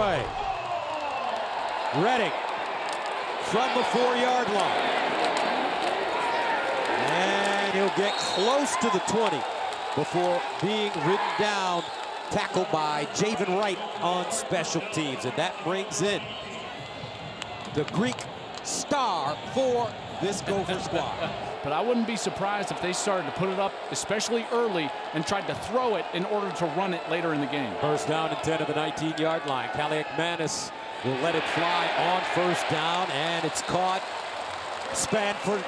away. Redding from the 4-yard line. And he'll get close to the 20 before being ridden down, tackled by Javen Wright on special teams. And that brings in the Greek star for this Gopher squad. But I wouldn't be surprised if they started to put it up, especially early, and tried to throw it in order to run it later in the game. First down and 10 of the 19-yard line. Kaliakmanis will let it fly on first down, and it's caught. Spanford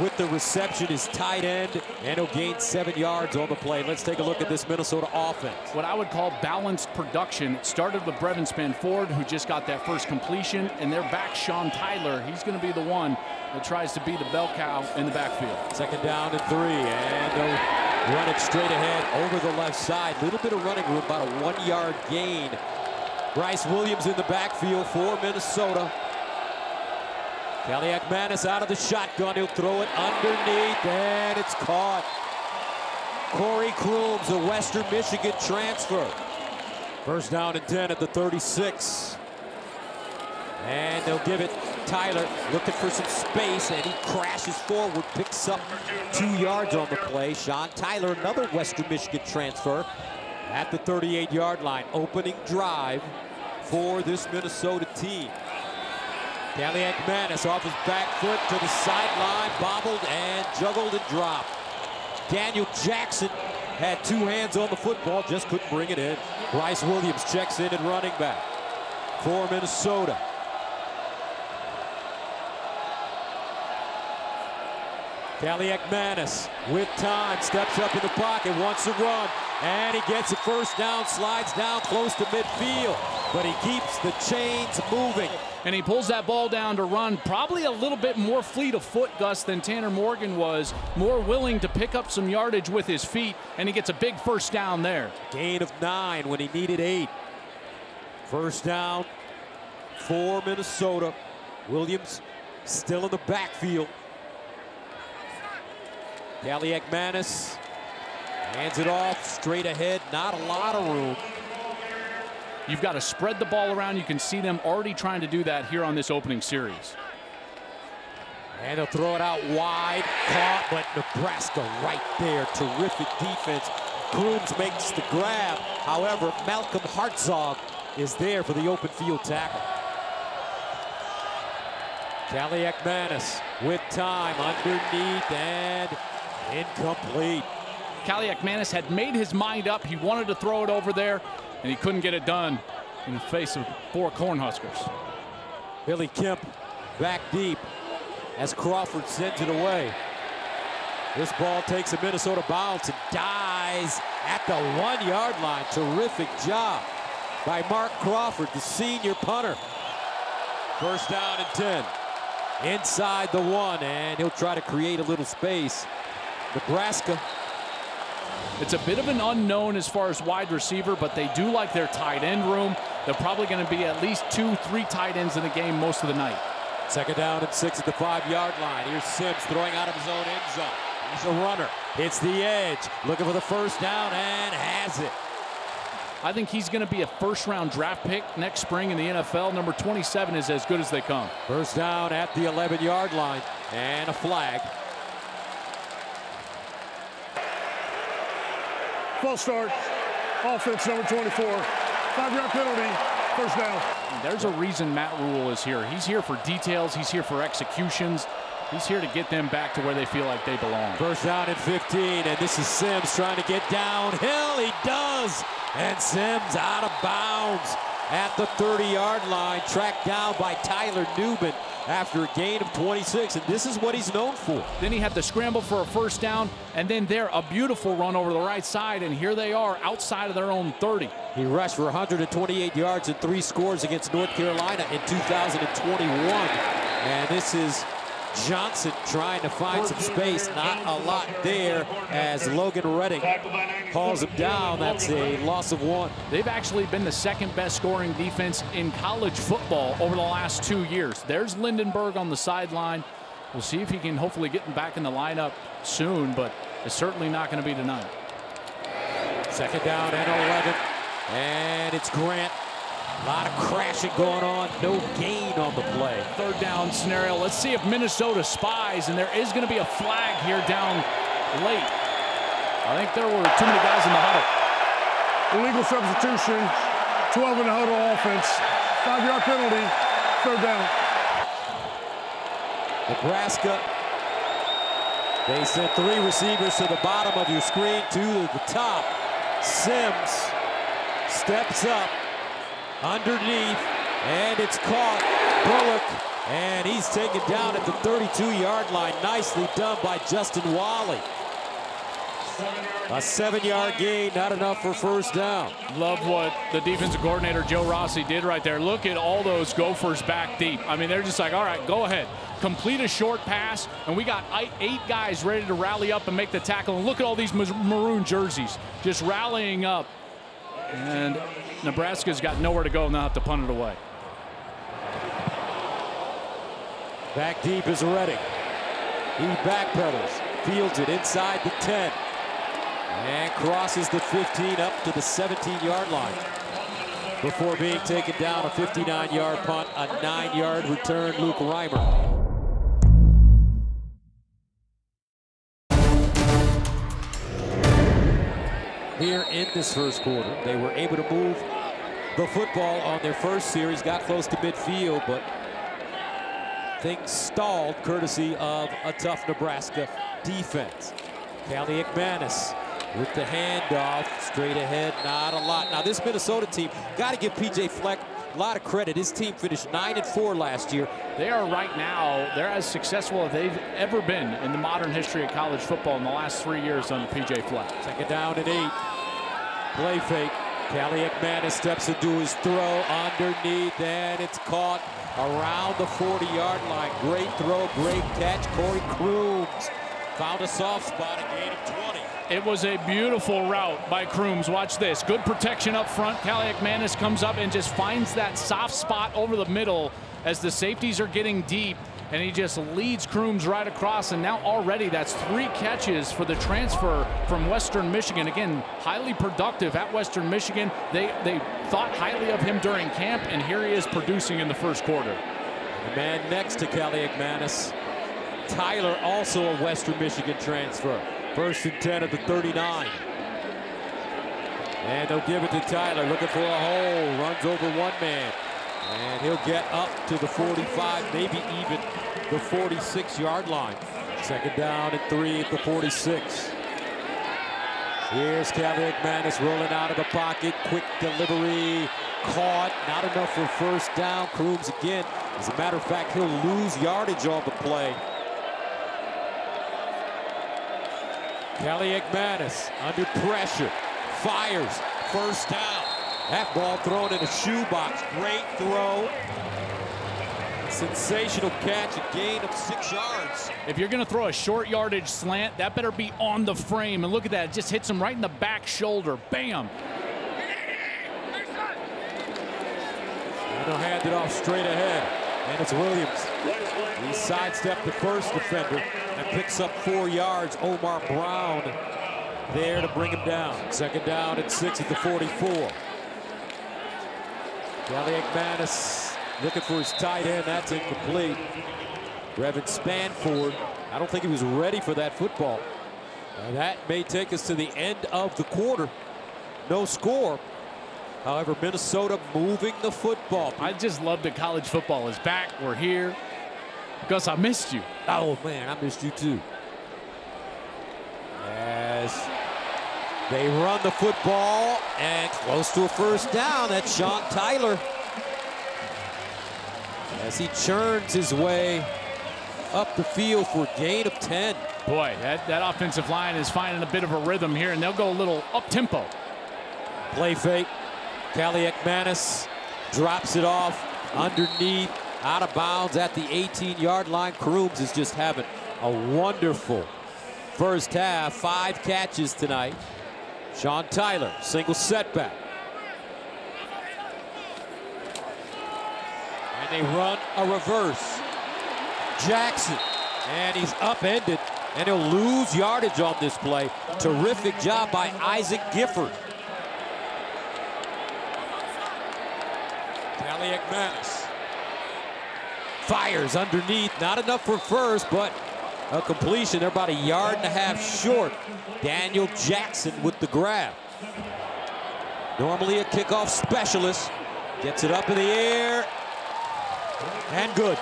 with the reception, his tight end, and he'll gain 7 yards on the play. Let's take a look at this Minnesota offense. What I would call balanced production. It started with Brevin Spanford, who just got that first completion, and their back, Sean Tyler, he's going to be the one that tries to be the bell cow in the backfield. Second down and 3, and they'll run it straight ahead over the left side. Little bit of running room, about a 1-yard gain. Bryce Williams in the backfield for Minnesota. Kaliakmanis out of the shotgun. He'll throw it underneath, and it's caught. Corey Crooms, a Western Michigan transfer. First down and 10 at the 36. And they'll give it Tyler, looking for some space, and he crashes forward, picks up 2 yards on the play. Sean Tyler, another Western Michigan transfer, at the 38-yard line. Opening drive for this Minnesota team. Kaliakmanis off his back foot to the sideline, bobbled and juggled and dropped. Daniel Jackson had 2 hands on the football, just couldn't bring it in. Bryce Williams checks in at running back for Minnesota. Kaliakmanis with time, steps up in the pocket, wants to run, and he gets a first down, slides down close to midfield, but he keeps the chains moving. And he pulls that ball down to run, probably a little bit more fleet of foot, Gus, than Tanner Morgan was, more willing to pick up some yardage with his feet, and he gets a big first down there. Gain of 9 when he needed 8. First down for Minnesota. Williams still in the backfield. Kaliakmanis hands it off straight ahead, not a lot of room. You've got to spread the ball around. You can see them already trying to do that here on this opening series. And they'll throw it out wide, caught, but Nebraska right there. Terrific defense. Crooms makes the grab. However, Malcolm Hartzog is there for the open field tackle. Kaliakmanis with time underneath and incomplete. Kaliakmanis had made his mind up. He wanted to throw it over there, and he couldn't get it done in the face of 4 Cornhuskers. Billy Kemp back deep as Crawford sends it away. This ball takes a Minnesota bounce and dies at the 1-yard line. Terrific job by Mark Crawford, the senior punter. First down and 10. Inside the 1, and he'll try to create a little space. Nebraska. It's a bit of an unknown as far as wide receiver, but they do like their tight end room. They're probably going to be at least 2-3 tight ends in the game most of the night. Second down and 6 at the 5-yard line. Here's Sims throwing out of his own end zone. He's a runner. Hits the edge. Looking for the first down and has it. I think he's going to be a first-round draft pick next spring in the NFL. Number 27 is as good as they come. First down at the 11-yard line and a flag. False start. Offense number 24. 5-yard penalty. First down. There's a reason Matt Rule is here. He's here for details. He's here for executions. He's here to get them back to where they feel like they belong. First down and 15, and this is Sims trying to get downhill. He does, and Sims out of bounds at the 30-yard line, tracked down by Tyler Newman after a gain of 26, and this is what he's known for. Then he had to scramble for a first down, and then there, a beautiful run over the right side, and here they are outside of their own 30. He rushed for 128 yards and 3 scores against North Carolina in 2021, and this is Johnson trying to find some space. Not a lot there as Logan Redding hauls him down. That's a loss of 1. They've actually been the second best scoring defense in college football over the last 2 years. There's Lindenberg on the sideline. We'll see if he can hopefully get him back in the lineup soon, but it's certainly not going to be tonight. Second down and 11, and it's Grant A lot of crashing going on, no gain on the play. Third down scenario. Let's see if Minnesota spies, and there is going to be a flag here down late. I think there were too many guys in the huddle. Illegal substitution, 12 in the huddle offense, 5-yard penalty, third down. Nebraska, they sent 3 receivers to the bottom of your screen, 2 to the top. Sims steps up underneath, and it's caught. Bullock, and he's taken down at the 32-yard line. Nicely done by Justin Wally. A 7-yard gain, not enough for first down. Love what the defensive coordinator, Joe Rossi, did right there. Look at all those Gophers back deep. I mean, they're just like, all right, go ahead. Complete a short pass, and we got 8 guys ready to rally up and make the tackle. And look at all these maroon jerseys just rallying up. And Nebraska's got nowhere to go, and they'll have to punt it away. Back deep is Redding. He backpedals, fields it inside the 10. And crosses the 15 up to the 17-yard line before being taken down. A 59-yard punt, a 9-yard return. Luke Reimer. Here in this first quarter, they were able to move the football on their first series, got close to midfield, but things stalled courtesy of a tough Nebraska defense. Callie McManus with the handoff, straight ahead, not a lot. Now this Minnesota team, got to give P.J. Fleck a lot of credit. His team finished 9-4 last year. They are right now, they're as successful as they've ever been in the modern history of college football in the last 3 years under P.J. Fleck. Second down and 8. Play fake. Callie McManus steps into his throw underneath, and it's caught around the 40-yard line. Great throw, great catch. Corey Crooms found a soft spot, a gain of 20. It was a beautiful route by Crooms. Watch this. Good protection up front. Callie McManus comes up and just finds that soft spot over the middle as the safeties are getting deep, and he just leads Crooms right across. And now already that's 3 catches for the transfer from Western Michigan. Again, highly productive at Western Michigan. They thought highly of him during camp, and here he is producing in the first quarter. The man next to Callie McManus, Tyler, also a Western Michigan transfer. First and 10 at the 39. And they'll give it to Tyler, looking for a hole, runs over one man. And he'll get up to the 45, maybe even the 46-yard line. Second down and 3 at the 46. Here's Callie McManus rolling out of the pocket. Quick delivery, caught, not enough for first down. Crooms again. As a matter of fact, he'll lose yardage on the play. Callie McManus under pressure, fires, first down. That ball thrown in a shoebox. Great throw. Sensational catch, a gain of 6 yards. If you're going to throw a short yardage slant, that better be on the frame. And look at that, it just hits him right in the back shoulder. Bam. And they'll hand it off straight ahead. And it's Williams. He sidestepped the first defender and picks up 4 yards. Omar Brown there to bring him down. Second down and 6 at the 44. Callie McManus looking for his tight end. That's incomplete. Brevin Spanford, I don't think he was ready for that football. That may take us to the end of the quarter. No score. However, Minnesota moving the football. I just love that college football is back. We're here. Gus, I missed you. Oh, man, I missed you too. As they run the football and close to a first down. That's Sean Tyler. As he churns his way up the field for a gain of 10. Boy, that offensive line is finding a bit of a rhythm here, and they'll go a little up-tempo. Play fake. Callie McManus drops it off underneath, out of bounds at the 18-yard line. Crooms is just having a wonderful first half. 5 catches tonight. Sean Tyler, single setback. And they run a reverse. Jackson, and he's upended, and he'll lose yardage on this play. Terrific job by Isaac Gifford. Manis fires underneath. Not enough for first, but a completion. They're about 1.5 yards short. Daniel Jackson with the grab. Normally a kickoff specialist. Gets it up in the air. And good.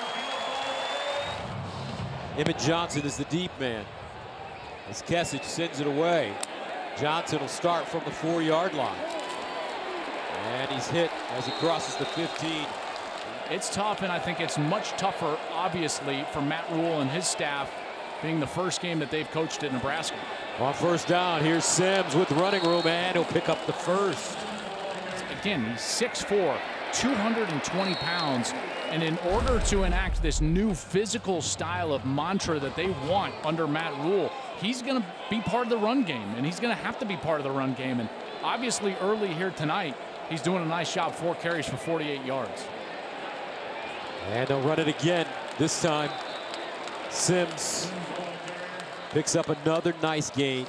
Emmett Johnson is the deep man. As Kesich sends it away. Johnson will start from the 4-yard line. And he's hit as he crosses the 15. It's tough, and I think it's much tougher, obviously, for Matt Rule and his staff, being the first game that they've coached at Nebraska. On first down, here's Sims with running room, and he'll pick up the first. Again, he's 6'4", 220 pounds, and in order to enact this new physical style of mantra that they want under Matt Rule, he's going to be part of the run game, and he's going to have to be part of the run game. And obviously early here tonight, he's doing a nice job, 4 carries for 48 yards. And they'll run it again. This time, Sims picks up another nice gain.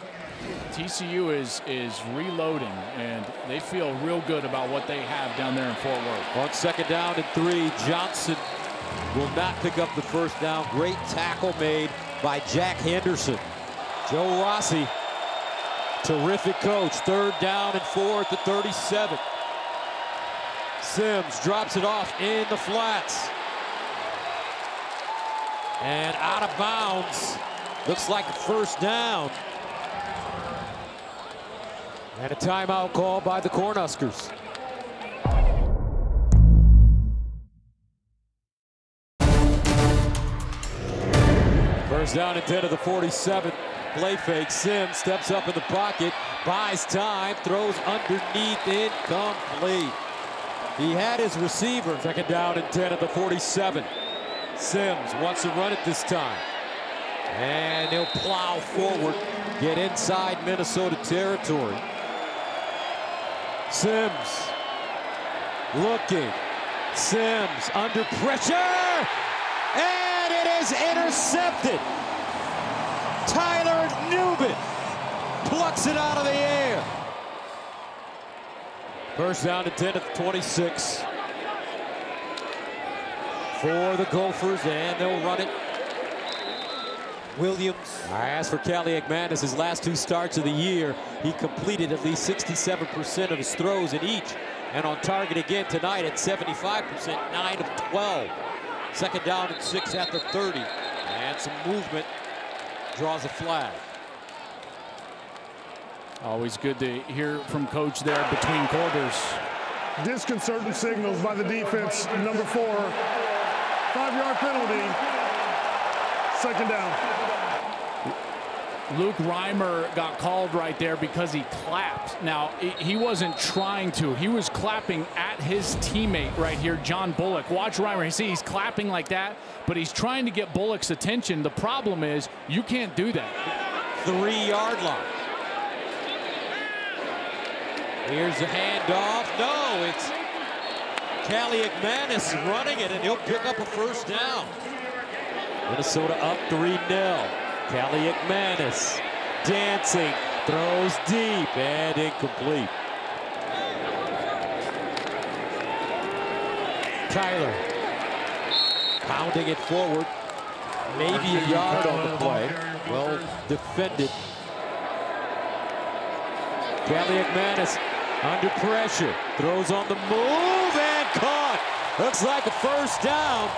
TCU is reloading, and they feel real good about what they have down there in Fort Worth. On second down and 3, Johnson will not pick up the first down. Great tackle made by Jack Henderson. Joe Rossi, terrific coach. 3rd down and 4 at the 37. Sims drops it off in the flats. And out of bounds. Looks like a first down. And a timeout call by the Cornhuskers. First down and 10 to the 47. Play fake. Sims steps up in the pocket, buys time, throws underneath, incomplete. He had his receiver. Second down and 10 at the 47. Sims wants to run it this time. And he'll plow forward, get inside Minnesota territory. Sims looking. Sims under pressure. And it is intercepted. Tyler Newman plucks it out of the air. First down and 10 at the 26. For the Gophers, and they'll run it. Williams. As for Kaliakmanis, his last 2 starts of the year, he completed at least 67% of his throws in each. And on target again tonight at 75%, 9 of 12. Second down and 6 at the 30. And some movement, draws a flag. Always good to hear from Coach there between quarters. Disconcerting signals by the defense, number 4. 5-yard penalty. Second down. Luke Reimer got called right there because he clapped. Now, he wasn't trying to. He was clapping at his teammate right here, John Bullock. Watch Reimer. You see, he's clapping like that, but he's trying to get Bullock's attention. The problem is you can't do that. 3-yard line. Here's the handoff. No, it's Kaliakmanis running it, and he'll pick up a first down. Minnesota up 3-0. Kaliakmanis dancing, throws deep, and incomplete. Tyler pounding it forward. Maybe a yard on the play. Well defended. Kaliakmanis under pressure, throws on the move and caught. Looks like a first down.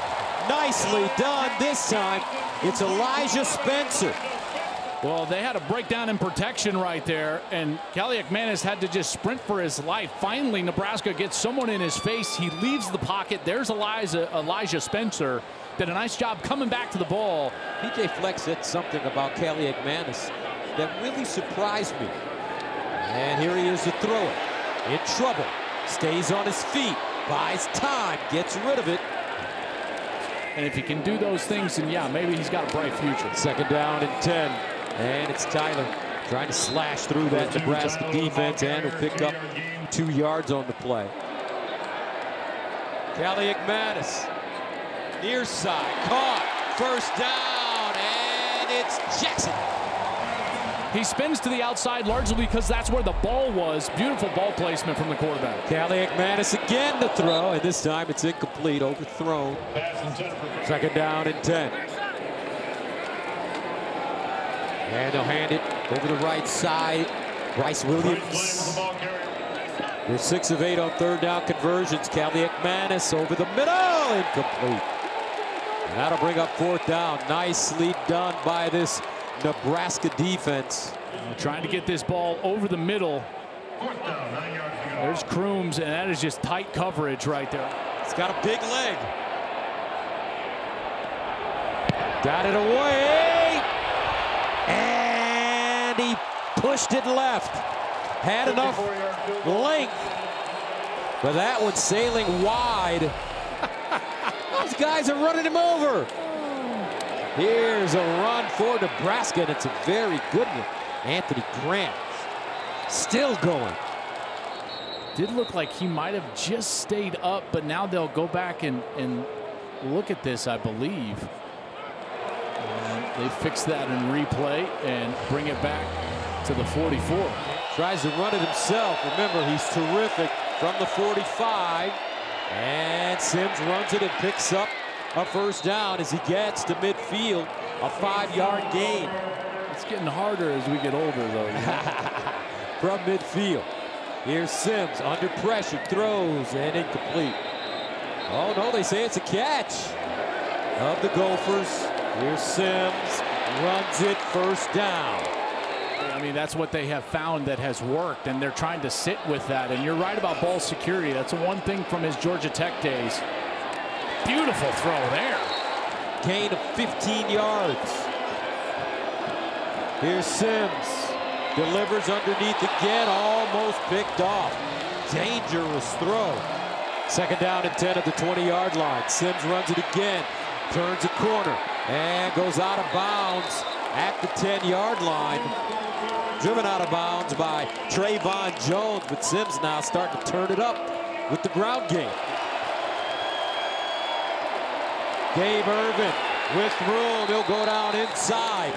Nicely done this time. It's Elijah Spencer. Well, they had a breakdown in protection right there, and Kaliakmanis had to just sprint for his life. Finally, Nebraska gets someone in his face. He leaves the pocket. There's Elijah Spencer. Did a nice job coming back to the ball. PJ Fleck said something about Kaliakmanis that really surprised me. And here he is to throw it. In trouble. Stays on his feet. Buys time. Gets rid of it. And if he can do those things, then yeah, maybe he's got a bright future. Second down and 10. And it's Tyler trying to slash through that Nebraska defense, and he'll pick up 2 yards on the play. Kaliakmanis. Near side. Caught. First down. And it's Jackson. He spins to the outside largely because that's where the ball was. Beautiful ball placement from the quarterback. Calliak-Manis again to throw, and this time it's incomplete, overthrown. Second down and 10. And they'll hand it over the right side. Bryce Williams. They're 6 of 8 on third down conversions. Calliak-Manis over the middle, incomplete. And that'll bring up fourth down. Nicely done by this Nebraska defense. Trying to get this ball over the middle. There's Crooms, and that is just tight coverage right there. It's got a big leg. Got it away. And he pushed it left. Had enough length. But that one sailing wide. Those guys are running him over. Here's a run for Nebraska, and it's a very good one. Anthony Grant still going. Did look like he might have just stayed up, but now they'll go back and look at this, I believe. And they fix that in replay and bring it back to the 44. Tries to run it himself. Remember, he's terrific from the 45. And Sims runs it and picks up a first down as he gets to midfield. A 5-yard gain. It's getting harder as we get older, though. From midfield. Here's Sims under pressure, throws, and incomplete. Oh, no, they say it's a catch of the Gophers. Here's Sims, runs it, first down. I mean, that's what they have found that has worked, and they're trying to sit with that. And you're right about ball security. That's one thing from his Georgia Tech days. Beautiful throw there. Gain of 15 yards. Here's Sims. Delivers underneath again, almost picked off. Dangerous throw. Second down and 10 at the 20-yard line. Sims runs it again. Turns a corner and goes out of bounds at the 10-yard line. Driven out of bounds by Dragan Jones, but Sims now starting to turn it up with the ground game. Gabe Ervin with room. He'll go down inside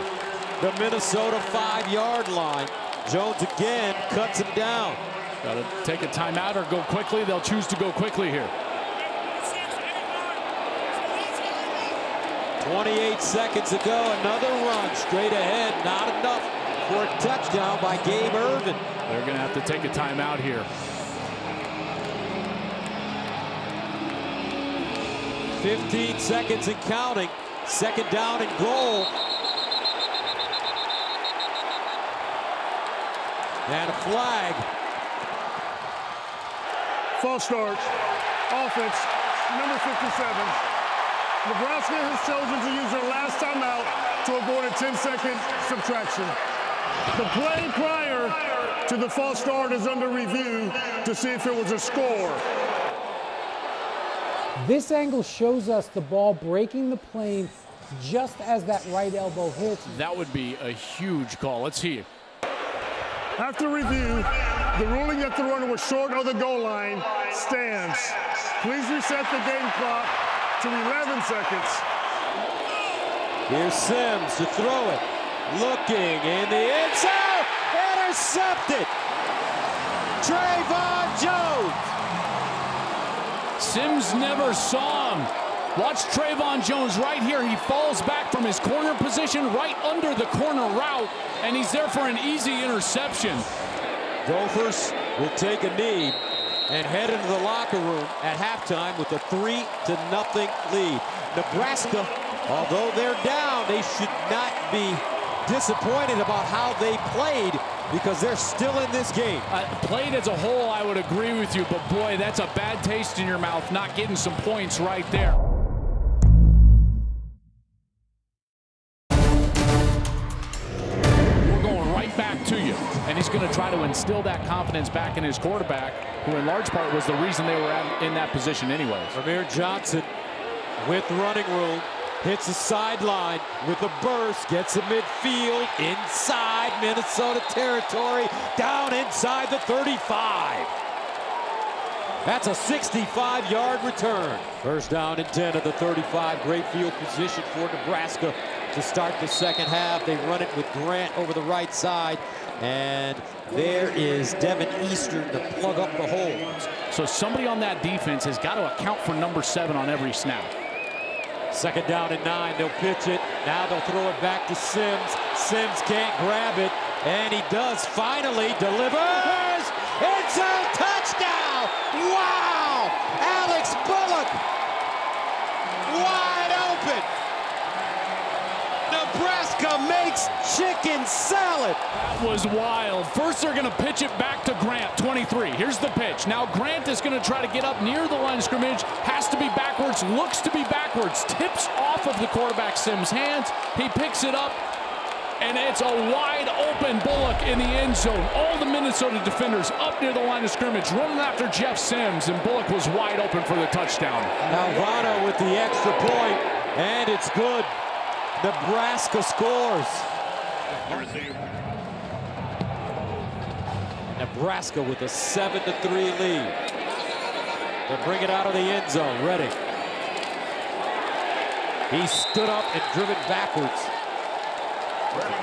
the Minnesota 5-yard line. Jones again cuts him down. Got to take a timeout or go quickly. They'll choose to go quickly here. 28 seconds to go. Another run straight ahead. Not enough for a touchdown by Gabe Ervin. They're going to have to take a timeout here. 15 seconds and counting. Second down and goal. And a flag. False start. Offense, number 57. Nebraska has chosen to use their last timeout to avoid a 10-second subtraction. The play prior to the false start is under review to see if it was a score. This angle shows us the ball breaking the plane just as that right elbow hits. That would be a huge call. Let's see it. After review, the ruling that the runner was short of the goal line stands. Please reset the game clock to 11 seconds. Here's Sims to throw it. Looking in the end zone. Intercepted. Dragan Jones. Sims never saw him. Watch Dragan Jones right here. He falls back from his corner position right under the corner route, and he's there for an easy interception. Gophers will take a knee and head into the locker room at halftime with a 3-0 lead. Nebraska, although they're down, they should not be disappointed about how they played because they're still in this game. Played as a whole, I would agree with you, but boy, that's a bad taste in your mouth, not getting some points right there. We're going right back to you, and he's going to try to instill that confidence back in his quarterback, who in large part was the reason they were in that position anyways. Rahmir Johnson with running room. Hits the sideline with a burst, gets the midfield, inside Minnesota territory, down inside the 35. That's a 65-yard return. First down and 10 at the 35. Great field position for Nebraska to start the second half. They run it with Grant over the right side, and there is Devin Eastern to plug up the holes. So somebody on that defense has got to account for number 7 on every snap. Second down and 9. They'll pitch it. Now they'll throw it back to Sims. Sims can't grab it, and he does finally. Delivers. It's a touchdown. Wow. Alex Bullock. Wide open. Nebraska makes chicken salad. That was wild. First, they're going to pitch it back to Grant, 23. Here's the pitch. Now Grant is going to try to get up near the line of scrimmage. Has to be backwards. Looks to be backwards. Tips off of the quarterback Sims' hands. He picks it up, and it's a wide open Bullock in the end zone. All the Minnesota defenders up near the line of scrimmage running after Jeff Sims, and Bullock was wide open for the touchdown. Alvano with the extra point, and it's good. Nebraska scores. Nebraska with a 7-3 lead. They'll bring it out of the end zone. Redding. He stood up and driven backwards.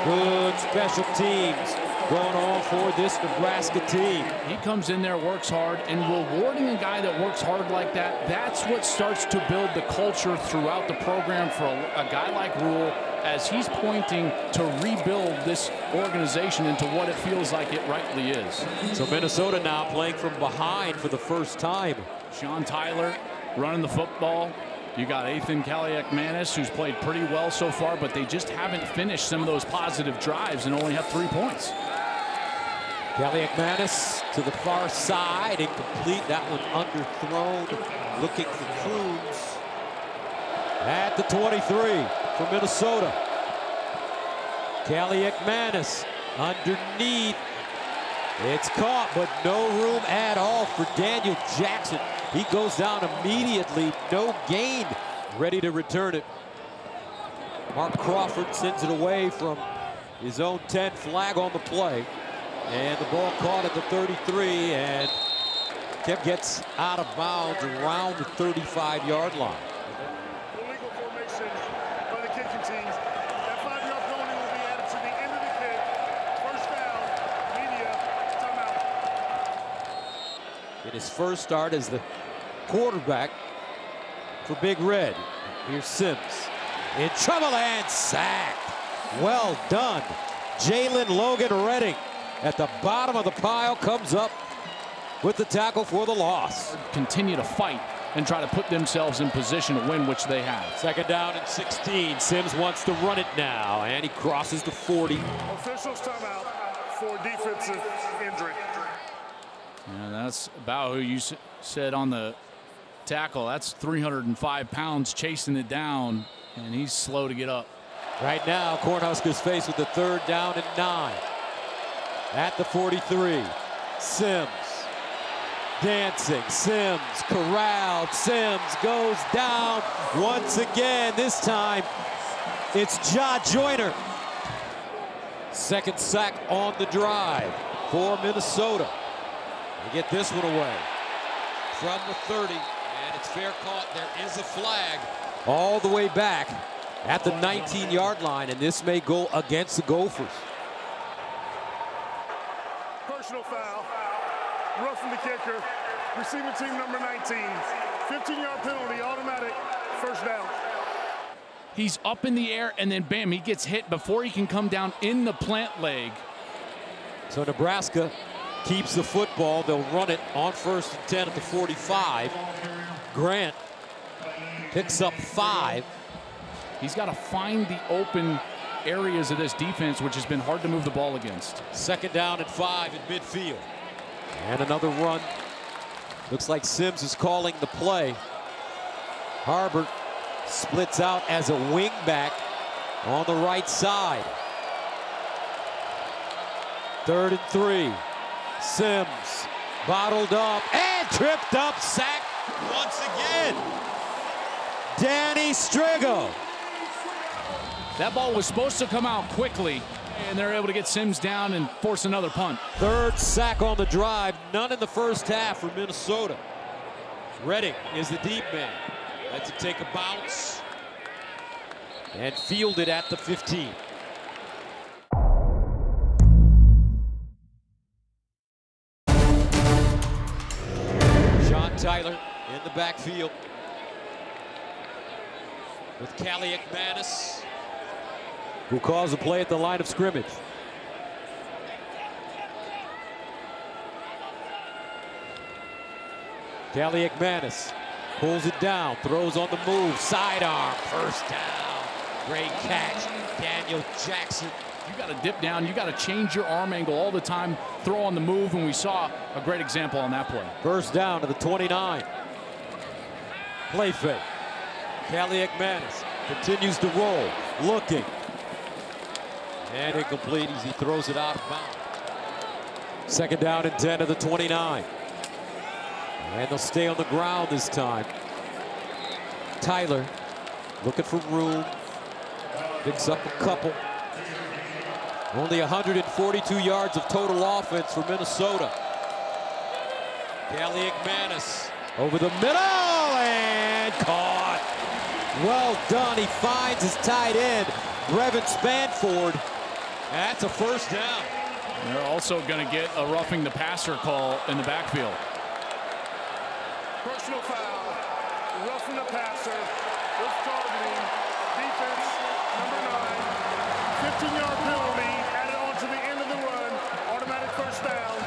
Good special teams going on for this Nebraska team. He comes in there, works hard, and rewarding a guy that works hard like that, that's what starts to build the culture throughout the program for a guy like Rule, as he's pointing to rebuild this organization into what it feels like it rightly is. So Minnesota now playing from behind for the first time. Sean Tyler running the football. You got Ethan Kaliak-Manis, who's played pretty well so far, but they just haven't finished some of those positive drives and only have 3 points. Kaliak-Manis to the far side, incomplete. That one underthrown, looking for Crooms. At the 23 for Minnesota. Kaliak-Manis underneath. It's caught, but no room at all for Daniel Jackson. He goes down immediately, no gain, ready to return it. Mark Crawford sends it away from his own 10, flag on the play. And the ball caught at the 33, and Kemp gets out of bounds around the 35-yard line. Illegal formation by the kicking team. That 5-yard penalty will be added to the end of the kick. First down, media, timeout. In his first start as the quarterback for Big Red. Here's Sims. In trouble and sacked. Well done. Jalen Logan Redding at the bottom of the pile comes up with the tackle for the loss. Continue to fight and try to put themselves in position to win, which they have. Second down and 16. Sims wants to run it now, and he crosses the 40. Officials timeout for defensive injury. And that's about who you said on the tackle. That's 305 pounds chasing it down, and he's slow to get up. Right now, Cornhuskers faced with the 3rd down and 9. At the 43, Sims dancing. Sims corralled. Sims goes down once again. This time, it's Ja Joyner. Second sack on the drive for Minnesota. They get this one away from the 30, and it's fair caught. There is a flag all the way back at the 19-yard line, and this may go against the Gophers. Personal foul, roughing the kicker, receiving team number 19. 15-yard penalty, automatic, first down. He's up in the air, and then bam, he gets hit before he can come down in the plant leg. So Nebraska keeps the football. They'll run it on 1st and 10 at the 45. Grant picks up 5. He's got to find the open areas of this defense, which has been hard to move the ball against. Second down and 5 in midfield. And another run. Looks like Sims is calling the play. Harbert splits out as a wingback on the right side. 3rd and 3. Sims bottled up and tripped up, sacked once again. Danny Strigo. That ball was supposed to come out quickly, and they're able to get Sims down and force another punt. 3rd sack on the drive, none in the first half for Minnesota. Redding is the deep man. Lets it take a bounce. and fielded at the 15. Sean Tyler in the backfield with Callie McManus, who calls a play at the line of scrimmage. Callie McManus pulls it down, throws on the move, sidearm, first down. Great catch, Daniel Jackson. You got to dip down, you got to change your arm angle all the time, throw on the move, and we saw a great example on that play. First down to the 29. Play fake. Callie McManus continues to roll, looking. And incomplete as he throws it out of bounds. Second down and 10 to the 29. And they'll stay on the ground this time. Tyler looking for room. Picks up a couple. Only 142 yards of total offense for Minnesota. Callie McManus over the middle and caught. Well done. He finds his tight end, Brevin Spanford. That's a first down. They're also going to get a roughing the passer call in the backfield. Personal foul, roughing the passer, with targeting, defense, number 9, 15-yard penalty, added on to the end of the run, automatic first down.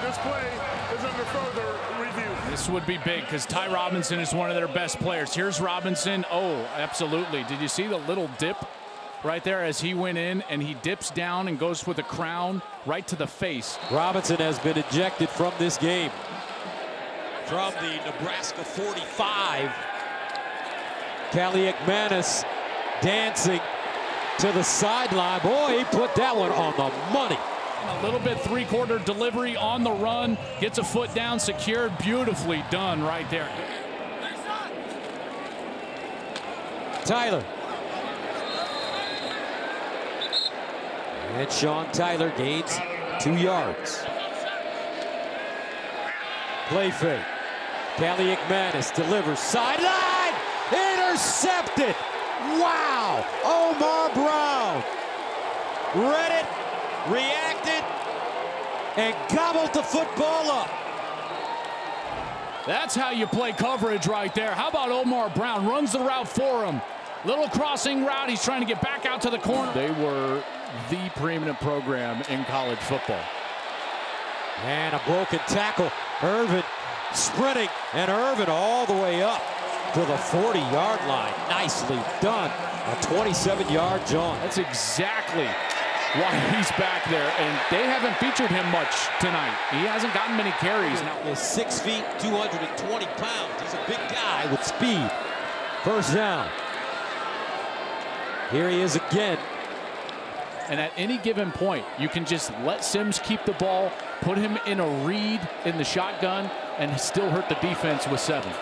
This play is under further review. This would be big because Ty Robinson is one of their best players. Here's Robinson. Oh, absolutely. Did you see the little dip right there as he went in, and he dips down and goes with a crown right to the face? Robinson has been ejected from this game. From the Nebraska 45, Callie McManus dancing to the sideline. Boy, he put that one on the money. A little bit three-quarter delivery on the run, gets a foot down, secured, beautifully done right there. Tyler. And Sean Tyler gains 2 yards. Play fake. Callie McManus delivers sideline, intercepted. Wow, Omar Brown read it, reacted, and gobbled the football up. That's how you play coverage right there. How about Omar Brown runs the route for him. Little crossing route, he's trying to get back out to the corner. They were the preeminent program in college football. And a broken tackle, Irvin sprinting, and Irvin all the way up to the 40-yard line. Nicely done. A 27-yard jaunt. That's exactly why he's back there, and they haven't featured him much tonight. He hasn't gotten many carries. He's 6 feet, 220 pounds. He's a big guy with speed. First down. Here he is again. And at any given point, you can just let Sims keep the ball, put him in a read in the shotgun, and still hurt the defense with 7.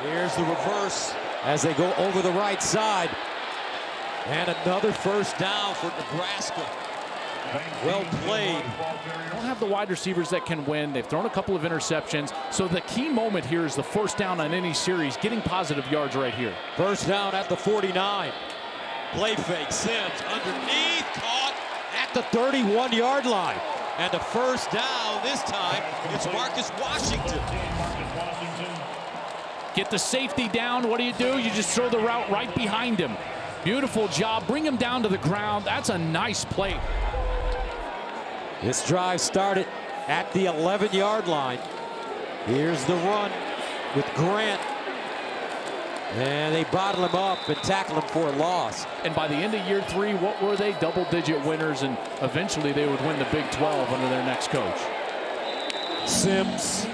Here's the reverse as they go over the right side. And another first down for Nebraska. Well played. They don't have the wide receivers that can win. They've thrown a couple of interceptions. So the key moment here is the first down on any series, getting positive yards right here. First down at the 49. Play fake, Sims underneath, caught at the 31-yard line. And a first down this time, it's Marcus Washington. Get the safety down. What do? You just throw the route right behind him. Beautiful job. Bring him down to the ground. That's a nice play. This drive started at the 11-yard line. Here's the run with Grant. And they bottle him up and tackle him for a loss. And by the end of year 3, what were they? Double-digit winners, and eventually they would win the Big 12 under their next coach. Sims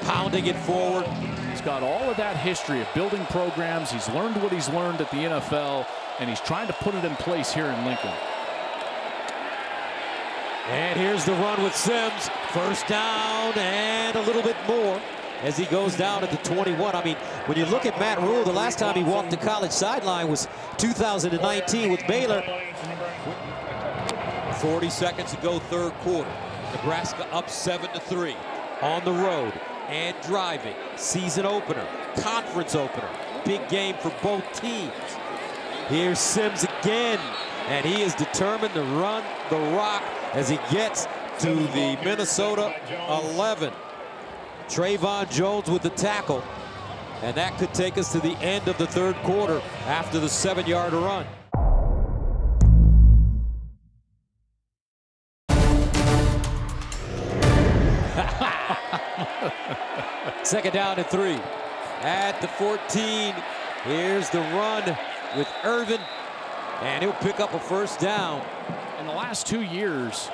pounding it forward. He's got all of that history of building programs. He's learned what he's learned at the NFL, and he's trying to put it in place here in Lincoln. And here's the run with Sims. First down and a little bit more as he goes down at the 21. I mean, when you look at Matt Rule, the last time he walked the college sideline was 2019 with Baylor. 40 seconds to go, third quarter. Nebraska up 7-3 on the road and driving. Season opener, conference opener. Big game for both teams. Here's Sims again, and he is determined to run the rock as he gets to the Minnesota 11. Trayvon Jones with the tackle, and that could take us to the end of the third quarter after the 7-yard run. Second down and 3 at the 14. Here's the run with Irvin, and he'll pick up a first down. In the last 2 years,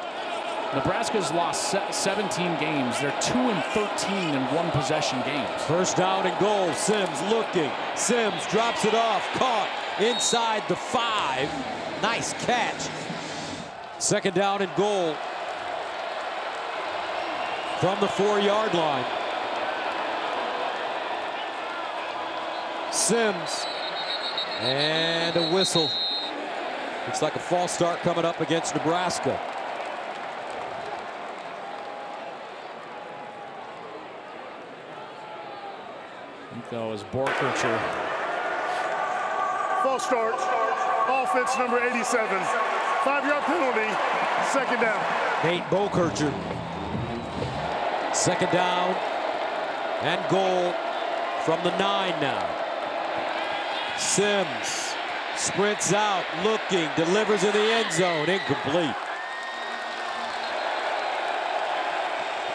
Nebraska's lost 17 games. They're 2-13 in one-possession games. First down and goal. Sims looking. Sims drops it off. Caught inside the 5. Nice catch. Second down and goal from the 4-yard line. Sims, and a whistle. Looks like a false start coming up against Nebraska. I think that was Borkercher. False start. Offense number 87. 5-yard penalty. Second down. Nate Borkercher. Second down and goal from the 9 now. Sims sprints out, looking, delivers in the end zone, incomplete.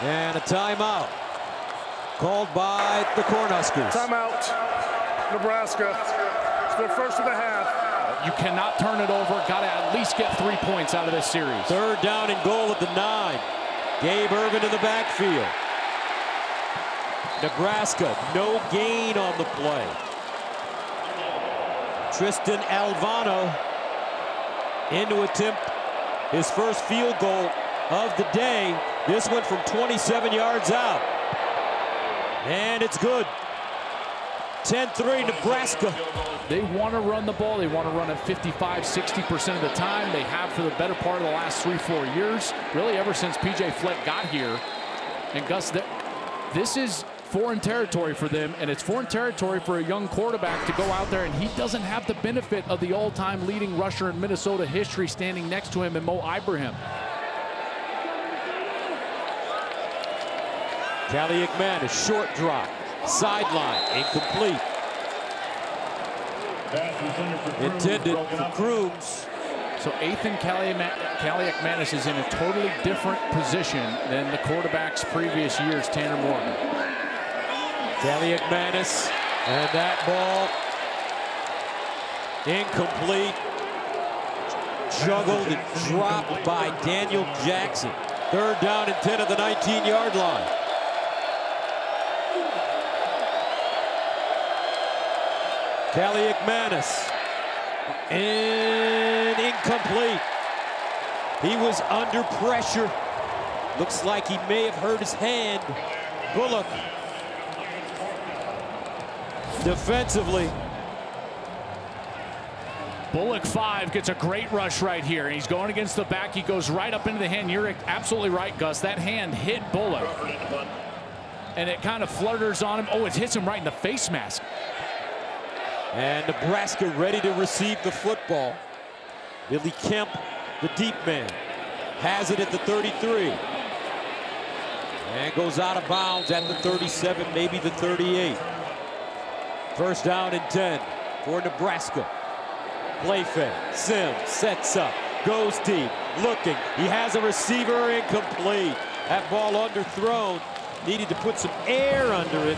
And a timeout called by the Cornhuskers. Timeout, Nebraska. It's their first of the half. You cannot turn it over. Got to at least get 3 points out of this series. Third down and goal at the 9. Gabe Irvin in the backfield. Nebraska, no gain on the play. Tristan Alvano in to attempt his first field goal of the day. This one from 27 yards out. And it's good. 10-3 Nebraska. They want to run the ball. They want to run it 55, 60% of the time. They have for the better part of the last 3-4 years. Really ever since P.J. Fleck got here. And Gus, this is foreign territory for them, and it's foreign territory for a young quarterback to go out there, and he doesn't have the benefit of the all-time leading rusher in Minnesota history standing next to him in Mo Ibrahim. Callie McMahon, a short drop, sideline, incomplete. Intended for Crooms. So Ethan Kaliakmanis is in a totally different position than the quarterbacks previous years, Tanner Morgan. Kaliakmanis, and that ball incomplete. Juggled and dropped by Daniel Jackson. Third down and 10 at the 19-yard line. Kaliakmanis, and incomplete. He was under pressure. Looks like he may have hurt his hand. Bullock defensively. Bullock 5 gets a great rush right here. He's going against the back. He goes right up into the hand. You're absolutely right, Gus. That hand hit Bullock. And it kind of flutters on him. Oh, it hits him right in the face mask. And Nebraska ready to receive the football. Billy Kemp, the deep man, has it at the 33. And goes out of bounds at the 37, maybe the 38. First down and 10 for Nebraska. Play fake. Sims sets up, goes deep, looking. He has a receiver, incomplete. That ball underthrown. Needed to put some air under it.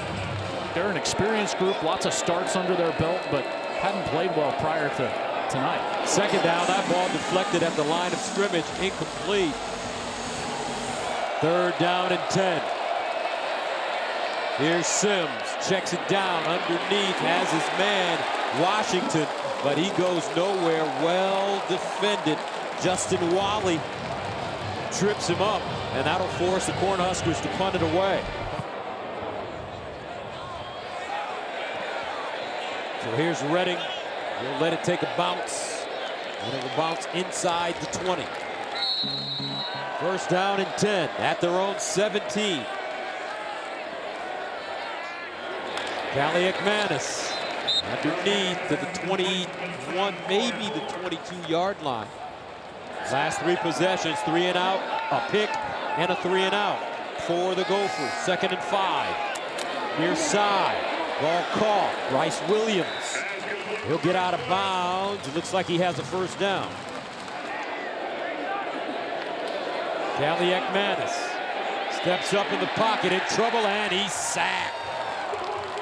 They're an experienced group, lots of starts under their belt, but hadn't played well prior to tonight. Second down, that ball deflected at the line of scrimmage, incomplete. Third down and 10. Here's Sims, checks it down underneath, has his man, Washington, but he goes nowhere. Well defended. Justin Wally trips him up, and that'll force the Cornhuskers to punt it away. So here's Redding. He'll let it take a bounce, and it will bounce inside the 20. First down and 10 at their own 17. Kaliakmanis Underneath to the 21, maybe the 22-yard line. Last 3 possessions, 3 and out, a pick, and a 3 and out for the Gophers. 2nd and 5. Near side, ball caught. Bryce Williams. He'll get out of bounds. It looks like he has a first down. Kaliakmanis steps up in the pocket, in trouble, and he's sacked.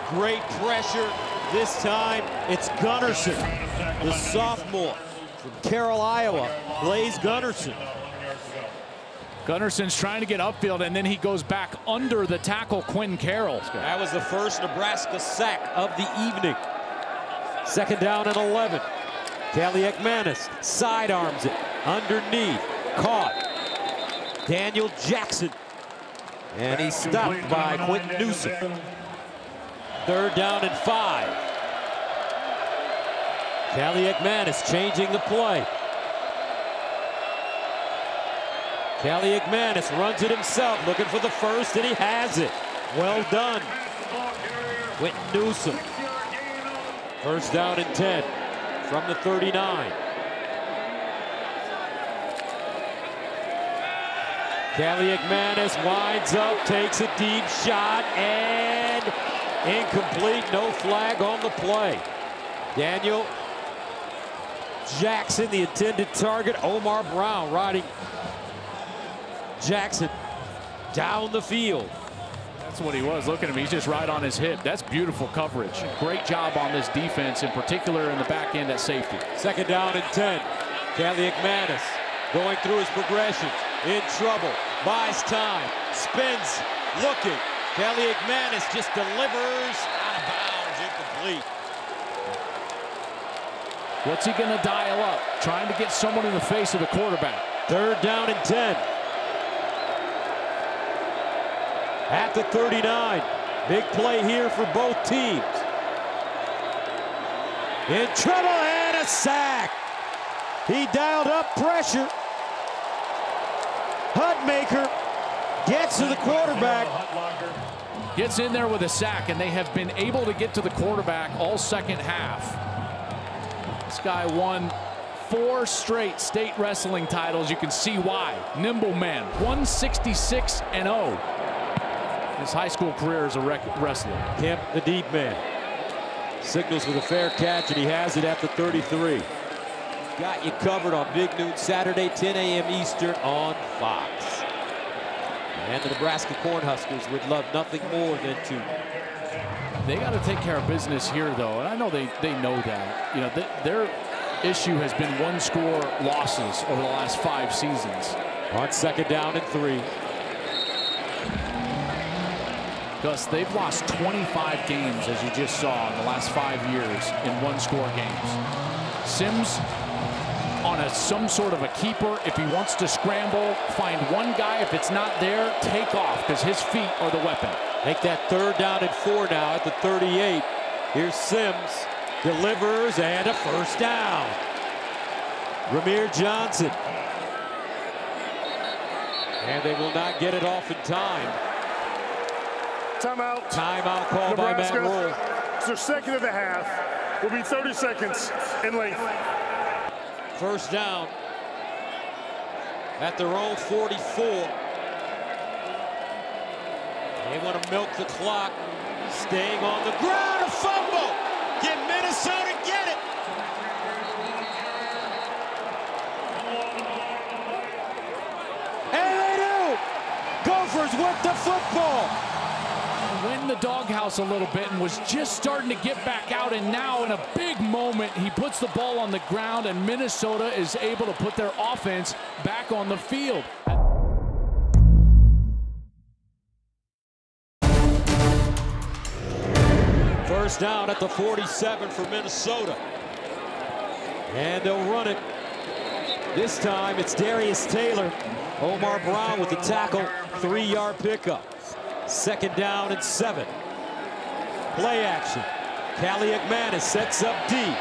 Great pressure. This time, it's Gunnarsson, the sophomore from Carroll, Iowa. Blaze Gunnarsson. Gunnarsson's trying to get upfield, and then he goes back under the tackle, Quinn Carroll. That was the first Nebraska sack of the evening. 2nd down and 11. Kaliakmanis sidearms it underneath. Caught. Daniel Jackson. And he's stopped by Quentin Newsom. 3rd down and 5. Kaliakmanis changing the play. Kaliakmanis runs it himself, looking for the first, and he has it. Well done. Quentin Newsom. 1st down and 10 from the 39. Kaliakmanis winds up, takes a deep shot, and incomplete. No flag on the play. Daniel Jackson, the intended target. Omar Brown riding Jackson down the field. That's what he was. Look at him. He's just right on his hip. That's beautiful coverage. Great job on this defense, in particular in the back end at safety. 2nd down and 10. Kaliakmanis going through his progressions. In trouble. Buys time. Spins. Looking. Kaliakmanis just delivers out of bounds. Incomplete. What's he going to dial up? Trying to get someone in the face of the quarterback. 3rd down and 10. At the 39. Big play here for both teams. In trouble and a sack. He dialed up pressure. Hutmaker gets to the quarterback. Gets in there with a sack, and they have been able to get to the quarterback all second half. This guy won 4 straight state wrestling titles. You can see why. Nimble man, 166-0. His high school career as a wrestler. Kemp, the deep man. Signals with a fair catch, and he has it at the 33. Got you covered on Big Noon Saturday, 10 a.m. Eastern on Fox. And the Nebraska Cornhuskers would love nothing more than to. They got to take care of business here, though, and I know they know that. You know, their issue has been 1-score losses over the last 5 seasons. On 2nd down and 3. Gus, they've lost 25 games, as you just saw, in the last 5 years in 1-score games. Sims on some sort of a keeper. If he wants to scramble, find one guy. If it's not there, take off, because his feet are the weapon. Make that 3rd down and 4 now at the 38. Here's Sims. Delivers, and a first down. Ramir Johnson. And they will not get it off in time. Timeout. Timeout call Nebraska. by Matt Rule. It's their 2nd of the half. Will be 30 seconds in length. 1st down at their own 44. They want to milk the clock. Staying on the ground. A fumble. Can Minnesota get it? And they do. Gophers with the football. Went in the doghouse a little bit and was just starting to get back out, and now in a big moment he puts the ball on the ground, and Minnesota is able to put their offense back on the field. First down at the 47 for Minnesota. And they'll run it. This time it's Darius Taylor. Omar Brown with the tackle. 3-yard pickup. 2nd down and 7. Play action. Kaliakmanis sets up deep.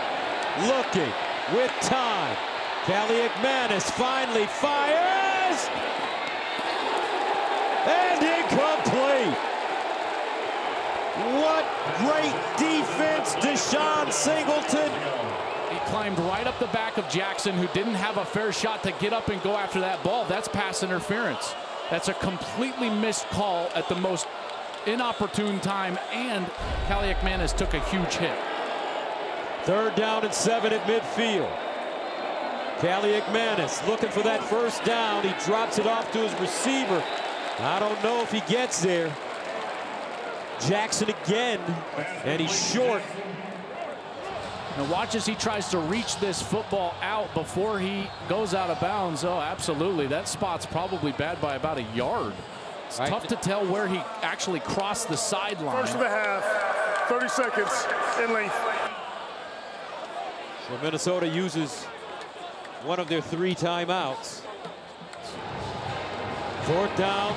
Looking with time. Kaliakmanis finally fires. And incomplete. What great defense, Deshaun Singleton. He climbed right up the back of Jackson, who didn't have a fair shot to get up and go after that ball. That's pass interference. That's a completely missed call at the most inopportune time, and Kaliakmanis took a huge hit. 3rd down and 7 at midfield. Kaliakmanis looking for that first down. He drops it off to his receiver. I don't know if he gets there. Jackson again, and he's short. Now watch as he tries to reach this football out before he goes out of bounds. Oh, absolutely. That spot's probably bad by about a yard. It's tough to tell where he actually crossed the sideline. First of the half, 30 seconds in length. So Minnesota uses one of their 3 timeouts. 4th down.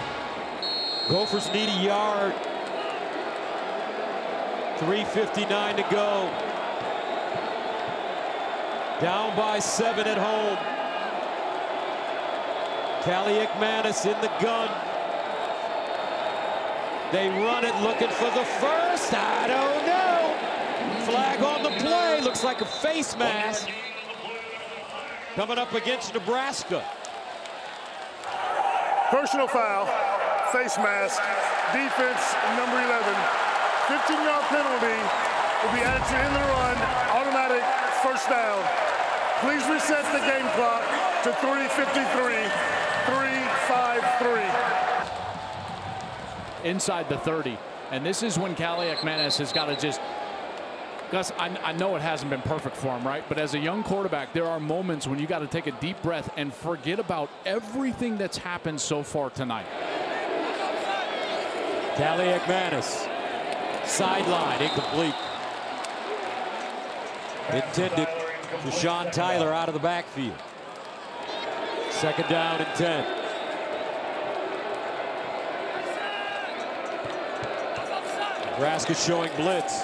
Gophers need a yard. 3:59 to go. Down by 7 at home. Kaliakmanis in the gun. They run it looking for the first. I don't know. Flag on the play. Looks like a face mask. Coming up against Nebraska. Personal foul, face mask, defense number 11. 15-yard penalty will be added to end the run, automatic first down. Please reset the game clock to 3:53, 3:53. Inside the 30, and this is when Kaliakmanis has got to just, Gus, I know it hasn't been perfect for him, right? But as a young quarterback, there are moments when you got to take a deep breath and forget about everything that's happened so far tonight. Kaliakmanis, sideline, incomplete. Intended for Sean Tyler out of the backfield. 2nd down and 10. Nebraska showing blitz.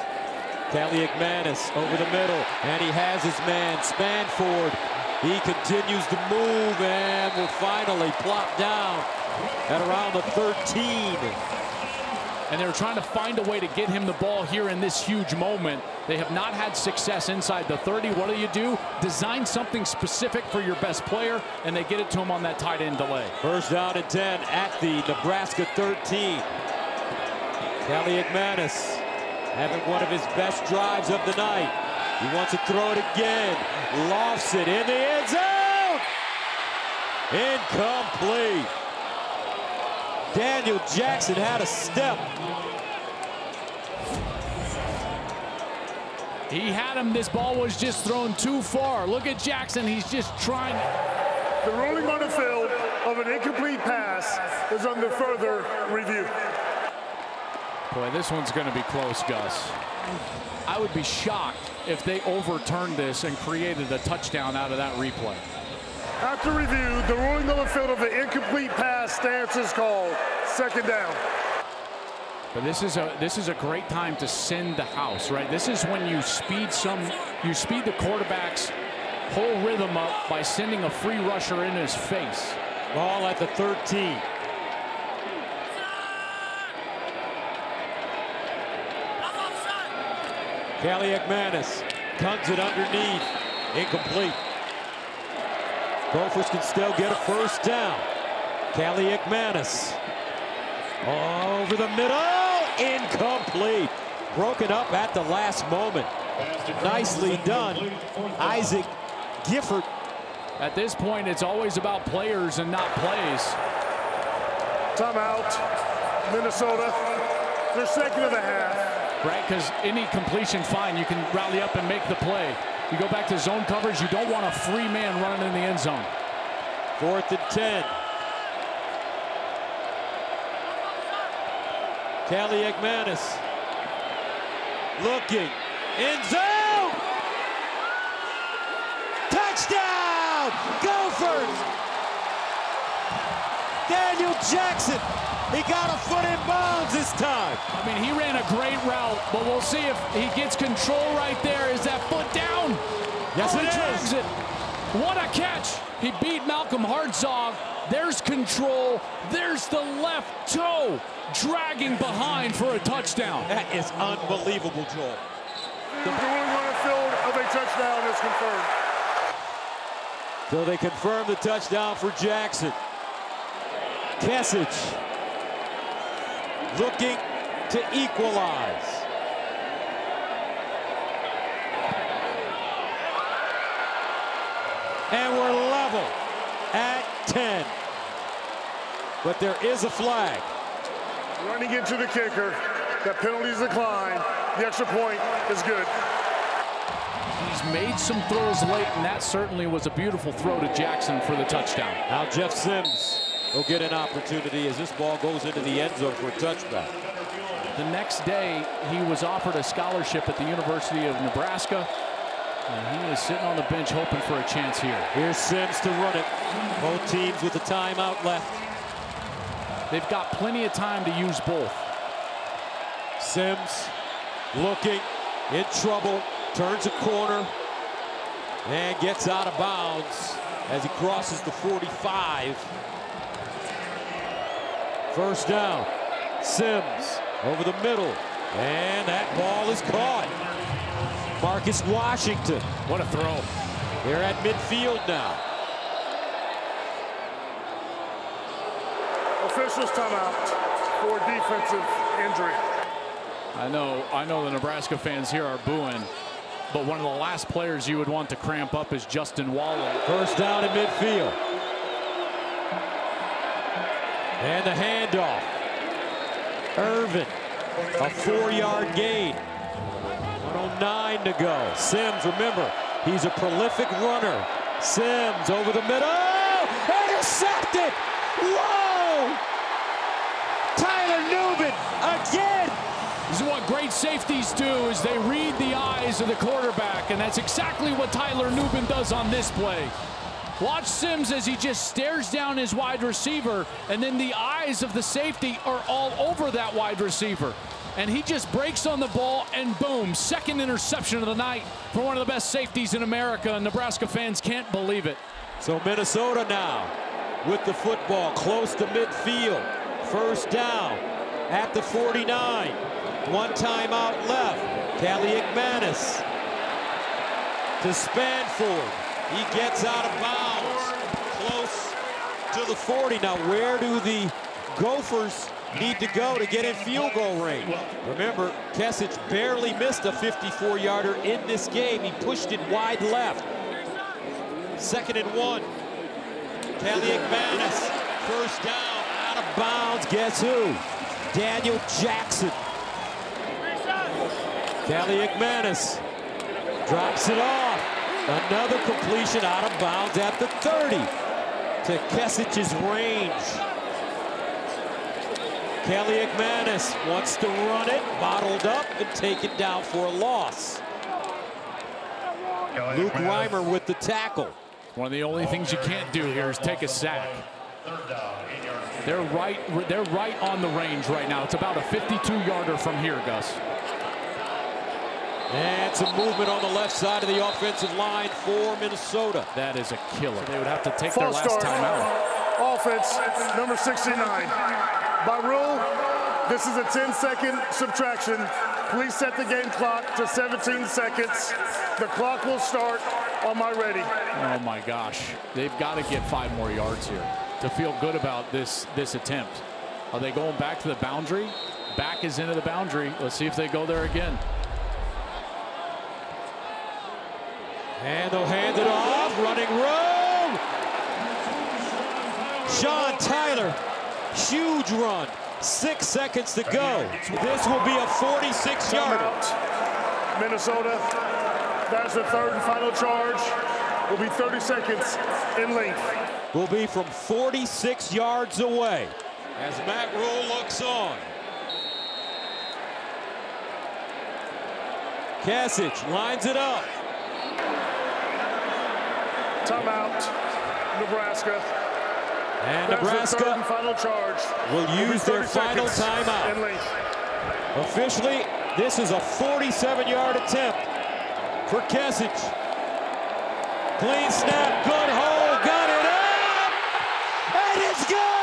Kaliakmanis over the middle, and he has his man, Spanford. He continues to move and will finally plop down at around the 13. And they're trying to find a way to get him the ball here in this huge moment. They have not had success inside the 30. What do? Design something specific for your best player, and they get it to him on that tight end delay. 1st down and 10 at the Nebraska 13. Kaliakmanis having one of his best drives of the night. He wants to throw it again. Lofts it in the end zone. Incomplete. Daniel Jackson had a step. He had him. This ball was just thrown too far. Look at Jackson. He's just trying. The ruling on the field of an incomplete pass is under further review. Boy, this one's going to be close, Gus. I would be shocked if they overturned this and created a touchdown out of that replay. After review, the ruling on the field of the incomplete pass stance is called. 2nd down. But this is a great time to send the house, right? This is when you speed the quarterback's whole rhythm up by sending a free rusher in his face. Ball at the 13. Kaliakmanis guns it underneath. Incomplete. Gophers can still get a 1st down. Kaliakmanis over the middle. Incomplete. Broken up at the last moment. Nicely done, Isaac Gifford. At this point, it's always about players and not plays. Timeout, Minnesota. Their 2nd of the half. Right, because any completion, fine, you can rally up and make the play. You go back to zone coverage, you don't want a free man running in the end zone. 4th and 10. Kaliakmanis looking, end zone! Touchdown! Gophers! Daniel Jackson, he got a foot in bounds this time. I mean, he ran a great route, but we'll see if he gets control right there. Is that foot down? Yes, he it drags is. it. What a catch! He beat Malcolm Hartzog. There's control. There's the left toe dragging behind for a touchdown. That is unbelievable, Joel. The ruling on the field of a touchdown is confirmed. So they confirm the touchdown for Jackson. Kesich looking to equalize. And we're level at 10. But there is a flag. Running into the kicker. That penalty's declined. The extra point is good. He's made some throws late, and that certainly was a beautiful throw to Jackson for the touchdown. Now Jeff Sims will get an opportunity as this ball goes into the end zone for a touchback. The next day, he was offered a scholarship at the University of Nebraska. And he is sitting on the bench hoping for a chance here. Here's Sims to run it. Both teams with a timeout left. They've got plenty of time to use both. Sims looking in trouble, turns a corner, and gets out of bounds as he crosses the 45. First down. Sims over the middle, and that ball is caught. Marcus Washington. What a throw. They're at midfield now. Officials timeout for defensive injury. I know the Nebraska fans here are booing, but one of the last players you would want to cramp up is Justin Waller. First down in midfield. And the handoff. Irvin, a 4-yard gain. 1:09 to go. Sims, remember, he's a prolific runner. Sims over the middle. Intercepted! Whoa! Tyler Newman again! This is what great safeties do, is they read the eyes of the quarterback, and that's exactly what Tyler Newman does on this play. Watch Sims as he just stares down his wide receiver, and then the eyes of the safety are all over that wide receiver. And he just breaks on the ball, and boom, second interception of the night for one of the best safeties in America, and Nebraska fans can't believe it. So Minnesota now with the football close to midfield. First down at the 49. One timeout left. Callie McManus to Spanford. He gets out of bounds close to the 40. Now where do the Gophers need to go to get in field goal range? Remember, Kesich barely missed a 54-yarder in this game. He pushed it wide left. 2nd and 1. Callie McManus, first down, out of bounds. Guess who? Daniel Jackson. Callie McManus drops it off. Another completion out of bounds at the 30 to Kesich's range. Callie McManus wants to run it, bottled up, and take it down for a loss. Luke Reimer with the tackle. One of the only things you can't do here is take a sack. They're right on the range right now. It's about a 52-yarder from here, Gus. And some movement on the left side of the offensive line for Minnesota. That is a killer. They would have to take their last timeout. Offense, number 69. By rule, this is a 10-second subtraction. Please set the game clock to 17 seconds. The clock will start on my ready. Oh my gosh. They've got to get 5 more yards here to feel good about this attempt. Are they going back to the boundary? Back is into the boundary. Let's see if they go there again. And they'll hand it off, running room. Sean Tyler, huge run. 6 seconds to go. This will be a 46-yarder. Minnesota, that's the third and final charge. Will be 30 seconds in length. Will be from 46 yards away as Matt Rule looks on. Kesich lines it up. Timeout, Nebraska. And That's Nebraska the third and final charge. will use their final timeout. Officially, this is a 47-yard attempt for Kesich. Clean snap, good hole, got it up, and it's good!